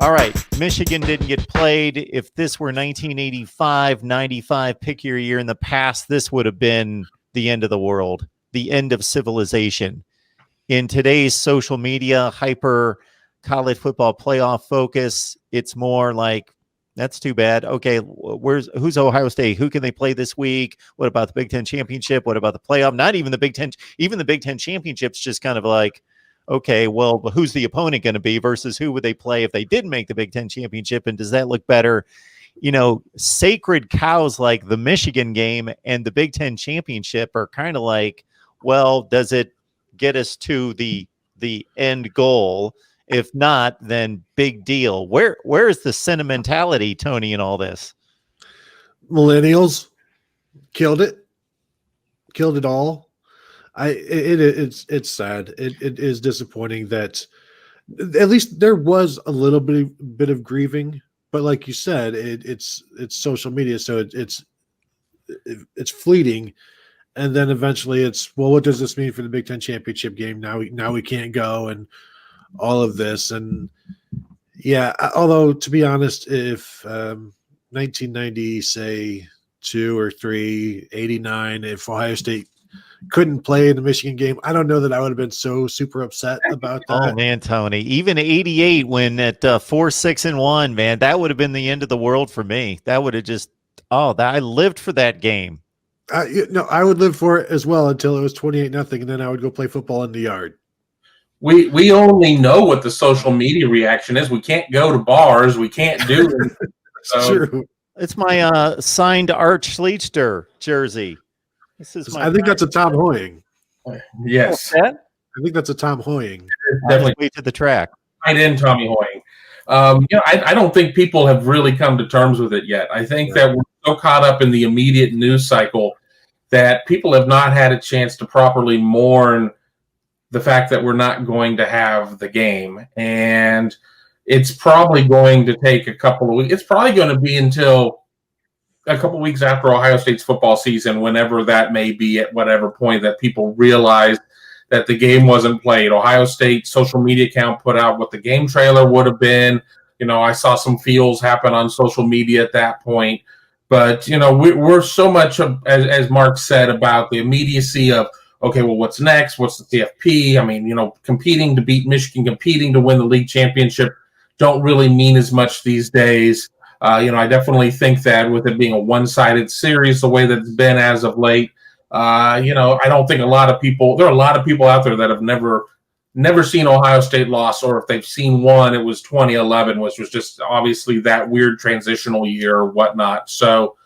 All right, Michigan didn't get played. If this were 1985, 95, pick your year in the past, this would have been the end of the world, the end of civilization. In today's social media, hyper college football playoff focus, it's more like, that's too bad. Okay, who's Ohio State? Who can they play this week? What about the Big Ten championship? What about the playoff? Not even the Big Ten, even the Big Ten championship's just kind of like, okay, well, who's the opponent going to be versus who would they play if they didn't make the Big Ten championship? And does that look better? You know, sacred cows like the Michigan game and the Big Ten championship are kind of like, well, does it get us to the end goal? If not, then big deal. Where is the sentimentality, Tony, in all this? Millennials killed it all. It's sad. It is disappointing that at least there was a little bit of grieving, but like you said, it's social media, so it's fleeting, and then eventually it's, well, what does this mean for the Big Ten championship game? Now we can't go, and all of this. And yeah, although to be honest, if 1990, say 2 or 3, 89, if Ohio State couldn't play in the Michigan game, I don't know that I would have been so super upset about that. Oh man, Tony, even 88 when at 4-6-1, man, that would have been the end of the world for me. That would have just, I lived for that game. I would live for it as well until it was 28-0, and then I would go play football in the yard. We only know what the social media reaction is. We can't go to bars. We can't do it. True. It's my signed Art Schleichter jersey. I think that's a Tom Hoying. Yes. I think that's a Tom Hoying. Definitely way to the track. Right in Tommy Hoying. I don't think people have really come to terms with it yet. I think that we're so caught up in the immediate news cycle that people have not had a chance to properly mourn the fact that we're not going to have the game. And it's probably going to take a couple of weeks. It's probably going to be until a couple of weeks after Ohio State's football season, whenever that may be, at whatever point that people realize that the game wasn't played. Ohio State social media account put out what the game trailer would have been. I saw some feels happen on social media at that point. But, we're so much, as Mark said, about the immediacy of, okay, well, what's next? What's the CFP? I mean, competing to beat Michigan, competing to win the league championship don't really mean as much these days. I definitely think that with it being a one-sided series, the way that it's been as of late, I don't think there are a lot of people out there that have never seen Ohio State loss, or if they've seen one, it was 2011, which was just obviously that weird transitional year or whatnot. So,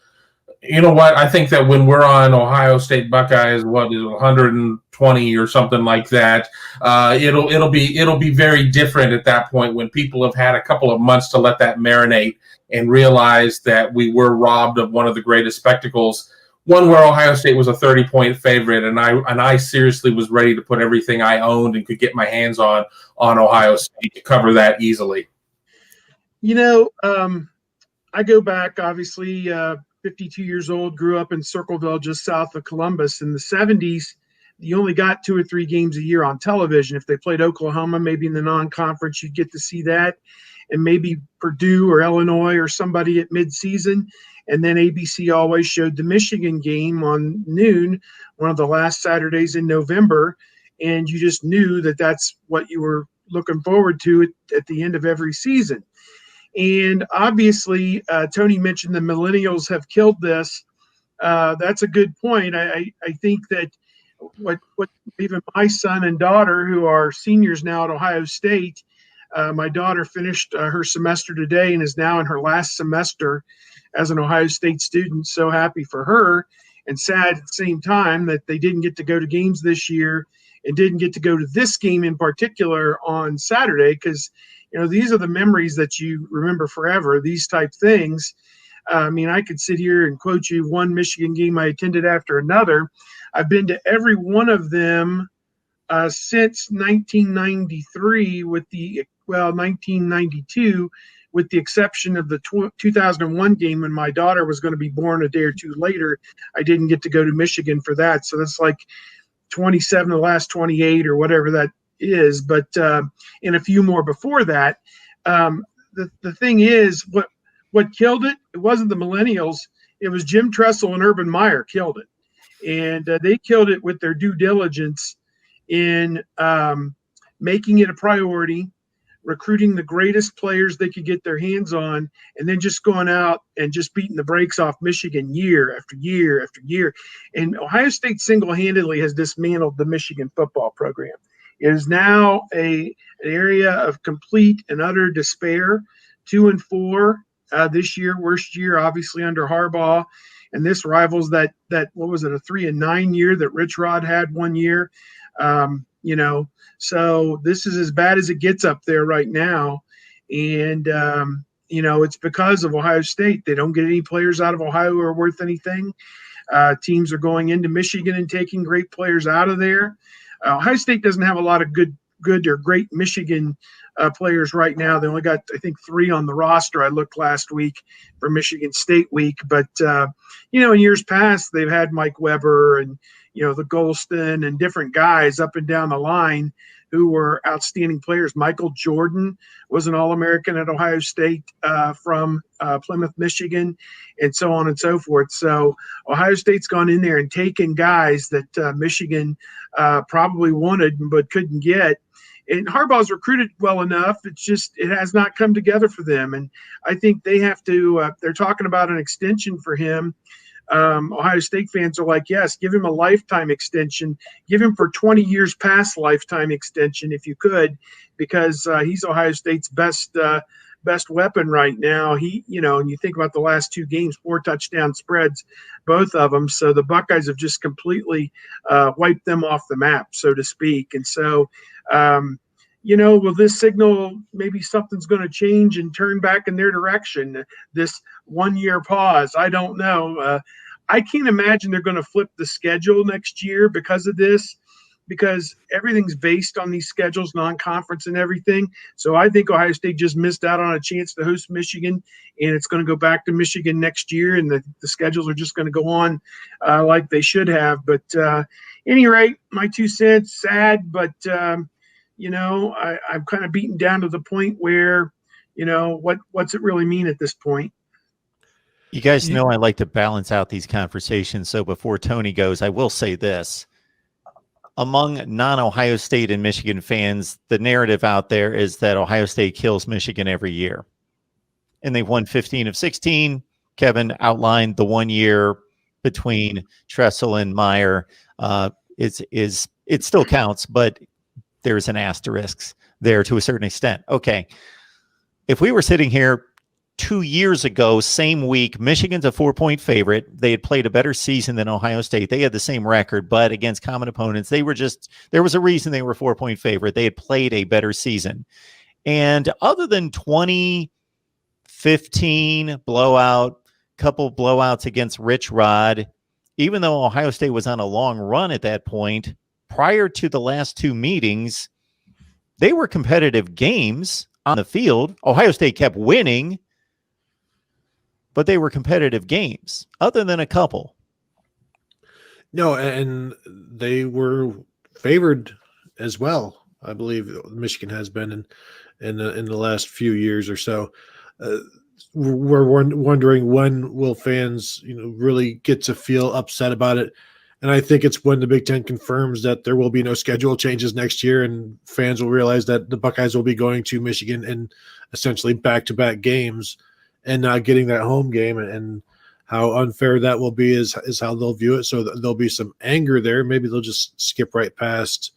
you know what? I think that when we're on Ohio State Buckeyes, 120 or something like that, it'll be very different at that point when people have had a couple of months to let that marinate and realize that we were robbed of one of the greatest spectacles. One where Ohio State was a 30-point favorite, and I seriously was ready to put everything I owned and could get my hands on Ohio State to cover that easily. I go back, obviously, 52 years old, grew up in Circleville, just south of Columbus. In the 70s, you only got 2 or 3 games a year on television. If they played Oklahoma, maybe in the non-conference, you'd get to see that, and maybe Purdue or Illinois or somebody at midseason. And then ABC always showed the Michigan game on noon, one of the last Saturdays in November, and you just knew that that's what you were looking forward to at the end of every season. And obviously, Tony mentioned the millennials have killed this. That's a good point. I think that what even my son and daughter, who are seniors now at Ohio State, my daughter finished her semester today and is now in her last semester as an Ohio State student. So happy for her, and sad at the same time that they didn't get to go to games this year and didn't get to go to this game in particular on Saturday, because these are the memories that you remember forever, these type things. I mean, I could sit here and quote you one Michigan game I attended after another. I've been to every one of them since 1993 well, 1992, with the exception of the 2001 game when my daughter was going to be born a day or two later. I didn't get to go to Michigan for that. So that's like 27 of the last 28 or whatever that is. But and a few more before that. the thing is, what killed it? It wasn't the millennials. It was Jim Tressel and Urban Meyer killed it, and they killed it with their due diligence in making it a priority, recruiting the greatest players they could get their hands on, and then just going out and just beating the brakes off Michigan year after year after year. And Ohio State single-handedly has dismantled the Michigan football program. It is now an area of complete and utter despair. 2-4 this year, worst year obviously under Harbaugh, and this rivals that what was it, a 3-9 year that Rich Rod had one year. So this is as bad as it gets up there right now. And, it's because of Ohio State. They don't get any players out of Ohio who are worth anything. Teams are going into Michigan and taking great players out of there. Ohio State doesn't have a lot of good or great Michigan players right now. They only got, I think, 3 on the roster. I looked last week for Michigan State week. But, in years past, they've had Mike Weber and, the Golston and different guys up and down the line who were outstanding players. Michael Jordan was an All-American at Ohio State from Plymouth, Michigan, and so on and so forth. So Ohio State's gone in there and taken guys that Michigan probably wanted but couldn't get. And Harbaugh's recruited well enough. It's just it has not come together for them. And I think they have to they're talking about an extension for him. Ohio State fans are like, yes, give him a lifetime extension. Give him for 20 years past lifetime extension if you could, because he's Ohio State's best weapon right now. He, and you think about the last 2 games, 4 touchdown spreads, both of them. So the Buckeyes have just completely wiped them off the map, so to speak. And so, will this signal maybe something's going to change and turn back in their direction? This 1-year pause, I don't know. I can't imagine they're going to flip the schedule next year because of this, because everything's based on these schedules, non-conference and everything. So I think Ohio State just missed out on a chance to host Michigan, and it's going to go back to Michigan next year, and the schedules are just going to go on like they should have. But any rate, my 2 cents, sad, but I'm kind of beaten down to the point where, what's it really mean at this point? You guys know I like to balance out these conversations. So before Tony goes, I will say this. Among non-Ohio State and Michigan fans, the narrative out there is that Ohio State kills Michigan every year. And they've won 15 of 16. Kevin outlined the 1 year between Tressel and Meyer. It still counts, but there's an asterisk there to a certain extent. Okay. If we were sitting here 2 years ago, same week, Michigan's a 4-point favorite. They had played a better season than Ohio State. They had the same record, but against common opponents, there was a reason they were a 4-point favorite. They had played a better season. And other than 2015 blowout, couple blowouts against Rich Rod, even though Ohio State was on a long run at that point, prior to the last 2 meetings, they were competitive games on the field. Ohio State kept winning, but they were competitive games, other than a couple. No, and they were favored as well. I believe Michigan has been in the last few years or so. We're wondering when will fans, really get to feel upset about it. And I think it's when the Big Ten confirms that there will be no schedule changes next year, and fans will realize that the Buckeyes will be going to Michigan in essentially back-to-back games and not getting that home game, and how unfair that will be is how they'll view it. So there'll be some anger there. Maybe they'll just skip right past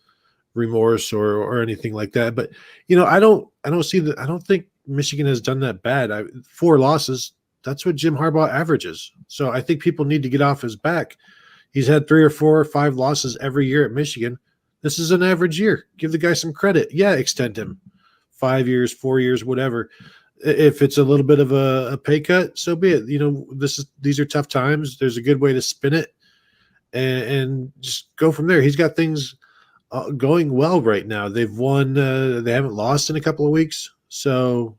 remorse or anything like that. But I don't think Michigan has done that bad. 4 losses. That's what Jim Harbaugh averages. So I think people need to get off his back. He's had 3 or 4 or 5 losses every year at Michigan. This is an average year. Give the guy some credit. Yeah, extend him 5 years, 4 years, whatever. If it's a little bit of a pay cut, so be it. These are tough times. There's a good way to spin it, and just go from there. He's got things going well right now. They've won. They haven't lost in a couple of weeks. So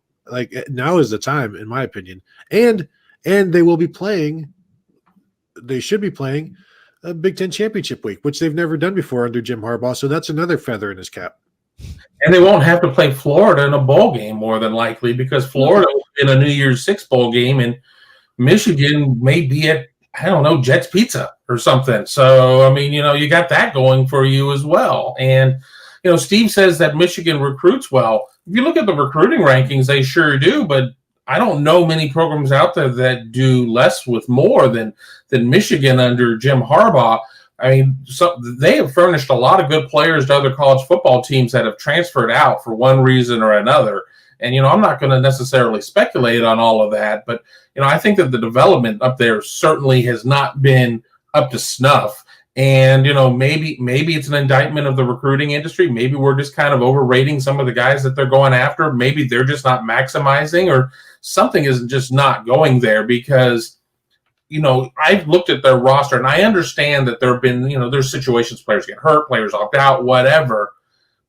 now is the time, in my opinion. And they will be playing. They should be playing a Big Ten championship week, which they've never done before under Jim Harbaugh. So that's another feather in his cap. And they won't have to play Florida in a bowl game more than likely, because Florida will be in a New Year's Six bowl game, and Michigan may be at, I don't know, Jet's Pizza or something. So, I mean, you got that going for you as well. And, Steve says that Michigan recruits well. If you look at the recruiting rankings, they sure do, but I don't know many programs out there that do less with more than Michigan under Jim Harbaugh. I mean, they have furnished a lot of good players to other college football teams that have transferred out for one reason or another. And, I'm not going to necessarily speculate on all of that, but, I think that the development up there certainly has not been up to snuff. And, maybe it's an indictment of the recruiting industry. Maybe we're just kind of overrating some of the guys that they're going after. Maybe they're just not maximizing, or something is just not going there, because I've looked at their roster and I understand that there have been, there's situations players get hurt, players opt out, whatever.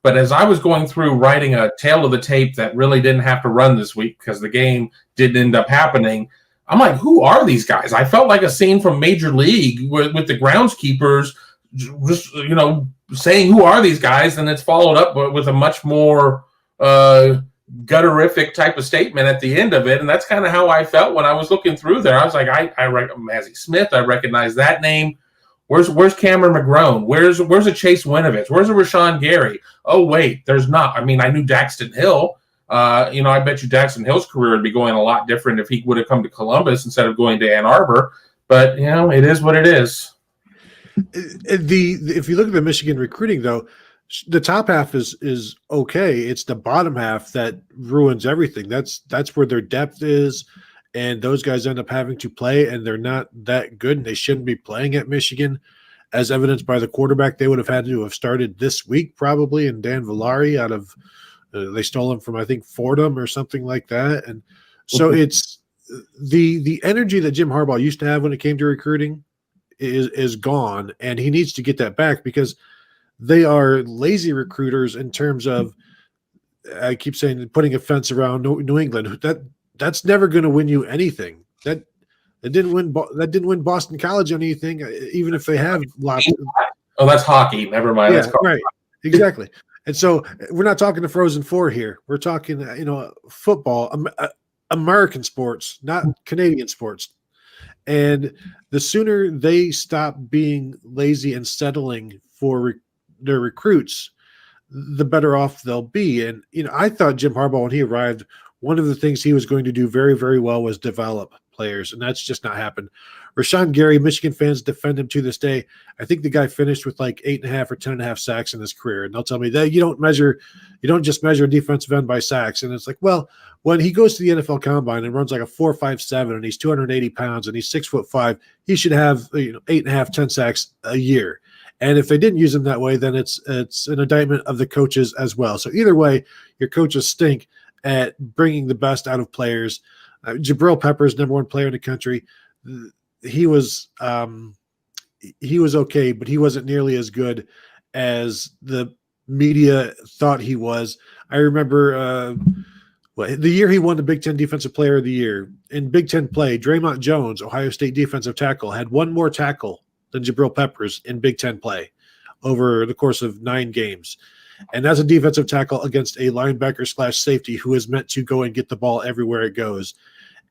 But as I was going through writing a tale of the tape that really didn't have to run this week because the game didn't end up happening, I'm like, who are these guys? I felt like a scene from Major League with the groundskeepers just, saying who are these guys, and it's followed up with a much more gutterific type of statement at the end of it. And that's kind of how I felt when I was looking through there. I was like, I Mazzie Smith, I recognize that name. Where's Cameron McGrone? Where's a Chase Winovich? Where's a Rashawn Gary? Oh, wait, there's not. I mean, I knew Daxton Hill. I bet you Daxton Hill's career would be going a lot different if he would have come to Columbus instead of going to Ann Arbor. But, it is what it is. If you look at the Michigan recruiting, though, the top half is okay. It's the bottom half that ruins everything. That's where their depth is, and those guys end up having to play, and they're not that good, and they shouldn't be playing at Michigan, as evidenced by the quarterback they would have had to have started this week probably, and Dan Villari out of they stole him from, I think, Fordham or something like that. And so it's the energy that Jim Harbaugh used to have when it came to recruiting is gone, and he needs to get that back, because they are lazy recruiters in terms of, I keep saying, putting a fence around New England. That's never going to win you anything. That didn't win Boston College anything, even if they have lots. Oh, that's hockey. Never mind. Yeah, right. Exactly. And so we're not talking the Frozen Four here. We're talking, football, American sports, not Canadian sports. And the sooner they stop being lazy and settling for their recruits, the better off they'll be. And, I thought Jim Harbaugh, when he arrived, one of the things he was going to do very, very well was develop players, and that's just not happened. Rashawn Gary, Michigan fans defend him to this day. I think the guy finished with like 8.5 or 10.5 sacks in his career, and they'll tell me that you don't just measure a defensive end by sacks. And it's like, well, when he goes to the NFL Combine and runs like a 4.57 and he's 280 pounds and he's 6'5", he should have 8.5, 10 sacks a year. And if they didn't use him that way, then it's an indictment of the coaches as well. So either way, your coaches stink at bringing the best out of players. Jabril Peppers, number one player in the country. He was okay, but he wasn't nearly as good as the media thought he was. I remember the year he won the Big Ten Defensive Player of the Year. In Big Ten play, Draymond Jones, Ohio State defensive tackle, had one more tackle than Jabril Peppers in Big Ten play over the course of 9 games. And that's a defensive tackle against a linebacker / safety who is meant to go and get the ball everywhere it goes.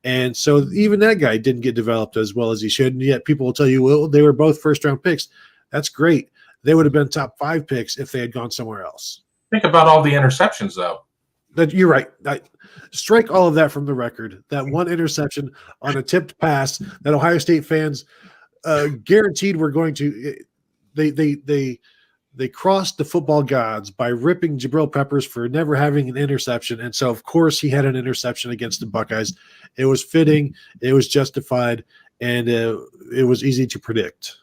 And so even that guy didn't get developed as well as he should. And yet people will tell you, well, they were both first-round picks. That's great. They would have been top 5 picks if they had gone somewhere else. Think about all the interceptions, though. You're right. Strike all of that from the record. That one interception on a tipped pass that Ohio State fans guaranteed were going to they crossed the football gods by ripping Jabril Peppers for never having an interception. And so, of course, he had an interception against the Buckeyes. It was fitting, it was justified, and it was easy to predict.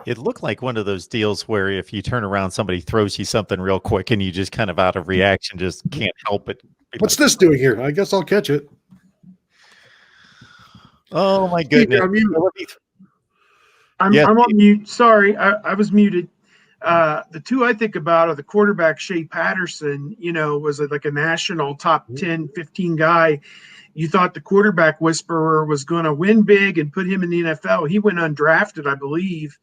It looked like one of those deals where if you turn around, somebody throws you something real quick and you just kind of out of reaction just can't help it. What's this doing here? I guess I'll catch it. Oh, my goodness. I'm on mute. Sorry, I was muted. The two I think about are the quarterback, Shea Patterson, was like a national top 10, 15 guy. You thought the quarterback whisperer was going to win big and put him in the NFL. He went undrafted, I believe.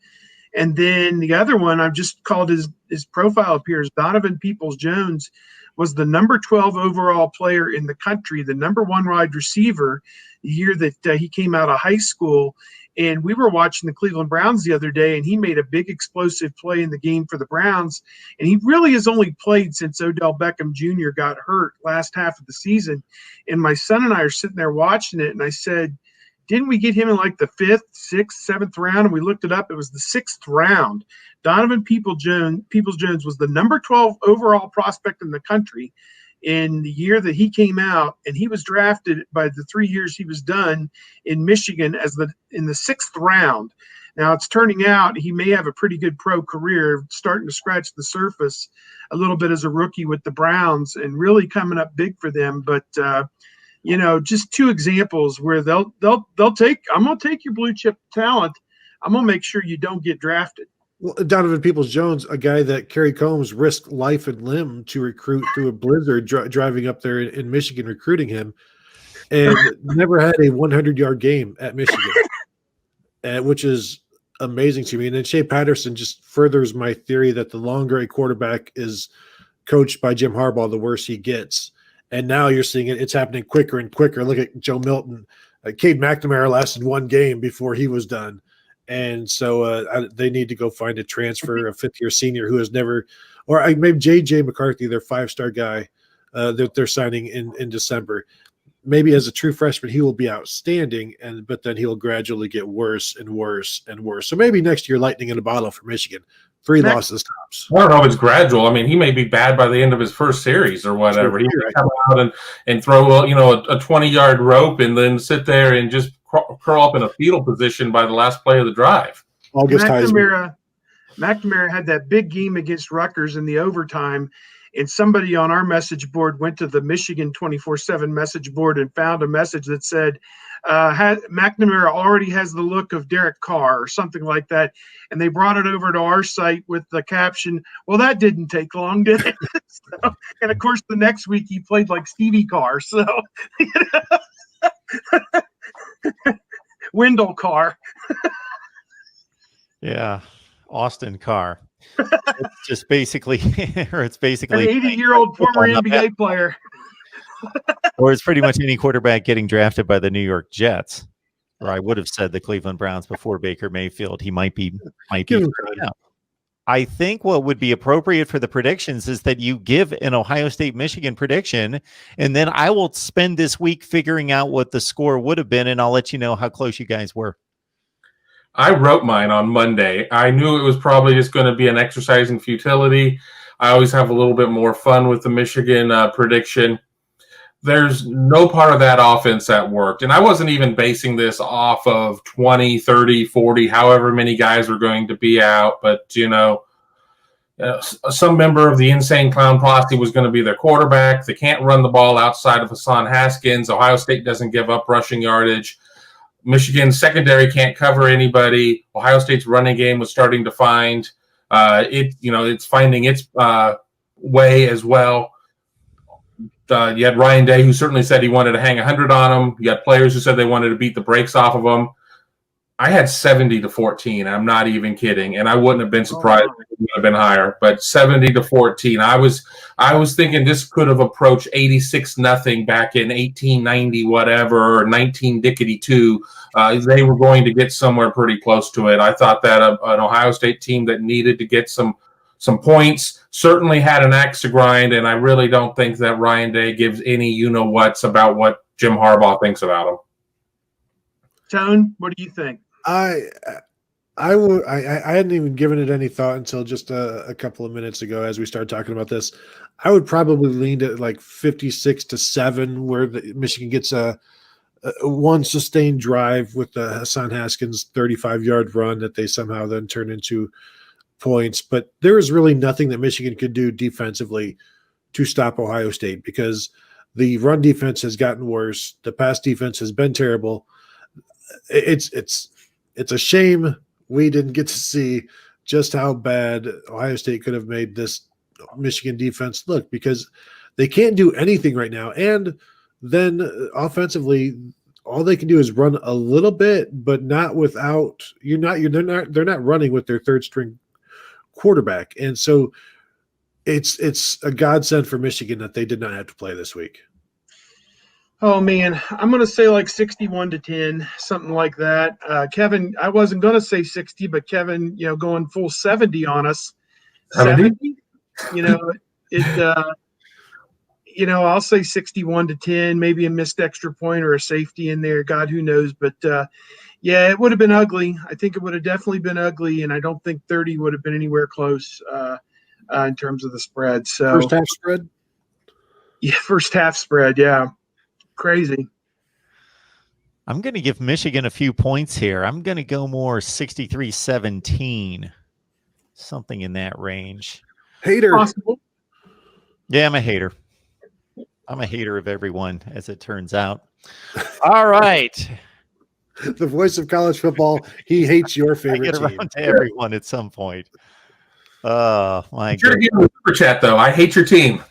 And then the other one, I've just called his profile appears. Donovan Peoples-Jones was the number 12 overall player in the country, the number 1 wide receiver the year that he came out of high school. And we were watching the Cleveland Browns the other day, and he made a big explosive play in the game for the Browns. And he really has only played since Odell Beckham Jr. got hurt last half of the season. And my son and I are sitting there watching it, and I said, didn't we get him in like the 5th, 6th, 7th round? And we looked it up. It was the 6th round. Donovan Peoples-Jones was the number 12 overall prospect in the country in the year that he came out, and he was drafted by the 3 years he was done in Michigan in the 6th round. Now it's turning out he may have a pretty good pro career, starting to scratch the surface a little bit as a rookie with the Browns and really coming up big for them. But just 2 examples where they'll take. I'm gonna take your blue chip talent. I'm gonna make sure you don't get drafted. Well, Donovan Peoples-Jones, a guy that Kerry Combs risked life and limb to recruit through a blizzard, driving up there in Michigan, recruiting him, and never had a 100-yard game at Michigan, which is amazing to me. And then Shea Patterson just furthers my theory that the longer a quarterback is coached by Jim Harbaugh, the worse he gets. And now you're seeing it's happening quicker and quicker. Look at Joe Milton. Cade McNamara lasted 1 game before he was done. And so they need to go find a transfer, a 5th-year senior who has never – or maybe J.J. McCarthy, their 5-star guy that they're signing in December. Maybe as a true freshman, he will be outstanding, but then he'll gradually get worse and worse and worse. So maybe next year, lightning in a bottle for Michigan. 3 losses tops. I don't know if it's gradual. I mean, he may be bad by the end of his first series or whatever. He may come out and throw a 20-yard rope and then sit there and just curl up in a fetal position by the last play of the drive. McNamara had that big game against Rutgers in the overtime, and somebody on our message board went to the Michigan 24/7 message board and found a message that said, McNamara already has the look of Derek Carr or something like that. And they brought it over to our site with the caption, well, that didn't take long, did it? And of course, the next week he played like Stevie Carr. So, Wendell Carr. Yeah. Austin Carr. It's just basically, or it's basically an 80-year-old former NBA player. Or it's pretty much any quarterback getting drafted by the New York Jets. Or I would have said the Cleveland Browns before Baker Mayfield. He might be. I think what would be appropriate for the predictions is that you give an Ohio State Michigan prediction, and then I will spend this week figuring out what the score would have been, and I'll let you know how close you guys were. I wrote mine on Monday. I knew it was probably just going to be an exercise in futility. I always have a little bit more fun with the Michigan prediction. There's no part of that offense that worked. And I wasn't even basing this off of 20, 30, 40, however many guys were going to be out. But, some member of the Insane Clown Posse was going to be their quarterback. They can't run the ball outside of Hassan Haskins. Ohio State doesn't give up rushing yardage. Michigan's secondary can't cover anybody. Ohio State's running game was starting to find it's finding its way as well. You had Ryan Day, who certainly said he wanted to hang 100 on him. You had players who said they wanted to beat the brakes off of him. I had 70-14. I'm not even kidding, and I wouldn't have been surprised if it would have been higher. But 70-14, I was thinking this could have approached 86-0 back in 1890, whatever, or 19-2. They were going to get somewhere pretty close to it. I thought that an Ohio State team that needed to get some points certainly had an axe to grind, and I really don't think that Ryan Day gives any you-know-whats about what Jim Harbaugh thinks about him. Tone, what do you think? I hadn't even given it any thought until just a couple of minutes ago as we started talking about this. I would probably lean to like 56-7, where Michigan gets a one sustained drive with the Hassan Haskins 35-yard run that they somehow then turn into points. But there is really nothing that Michigan could do defensively to stop Ohio State, because the run defense has gotten worse. The pass defense has been terrible. It's a shame we didn't get to see just how bad Ohio State could have made this Michigan defense look, because they can't do anything right now. And then offensively, all they can do is run a little bit, but not without they're not running with their third string quarterback. And so it's a godsend for Michigan that they did not have to play this week. Oh man, I'm gonna say like 61-10, something like that. Kevin, I wasn't gonna say 60, but Kevin, going full 70 on us. 70? I'll say 61-10, maybe a missed extra point or a safety in there. God, who knows? But yeah, it would have been ugly. I think it would have definitely been ugly, and I don't think 30 would have been anywhere close in terms of the spread. So first half spread? Yeah, first half spread. Yeah. Crazy. I'm going to give Michigan a few points here. I'm going to go more 63-17, something in that range. Hater. Possible. Yeah, I'm a hater. I'm a hater of everyone, as it turns out. All right. The voice of college football. He hates your I favorite get team. around to everyone at some point. Oh, my Sure, God. give me a super chat, though. I hate your team.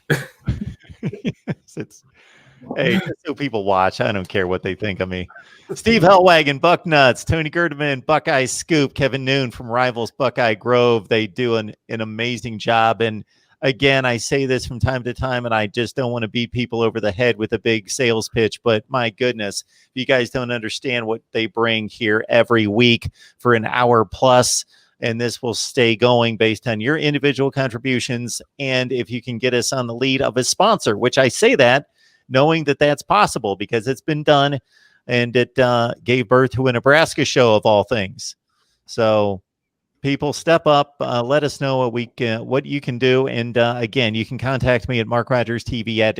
Hey, just so people watch. I don't care what they think of me. Steve Hellwagon, Bucknuts, Tony Gerdeman, Buckeye Scoop, Kevin Noon from Rivals Buckeye Grove. They do an amazing job. And again, I say this from time to time, and I just don't want to beat people over the head with a big sales pitch. But my goodness, if you guys don't understand what they bring here every week for an hour plus, and this will stay going based on your individual contributions. And if you can get us on the lead of a sponsor, which I say that knowing that that's possible because it's been done, and it gave birth to a Nebraska show of all things. So people step up, let us know what you can do. And again, you can contact me at MarkRogersTV at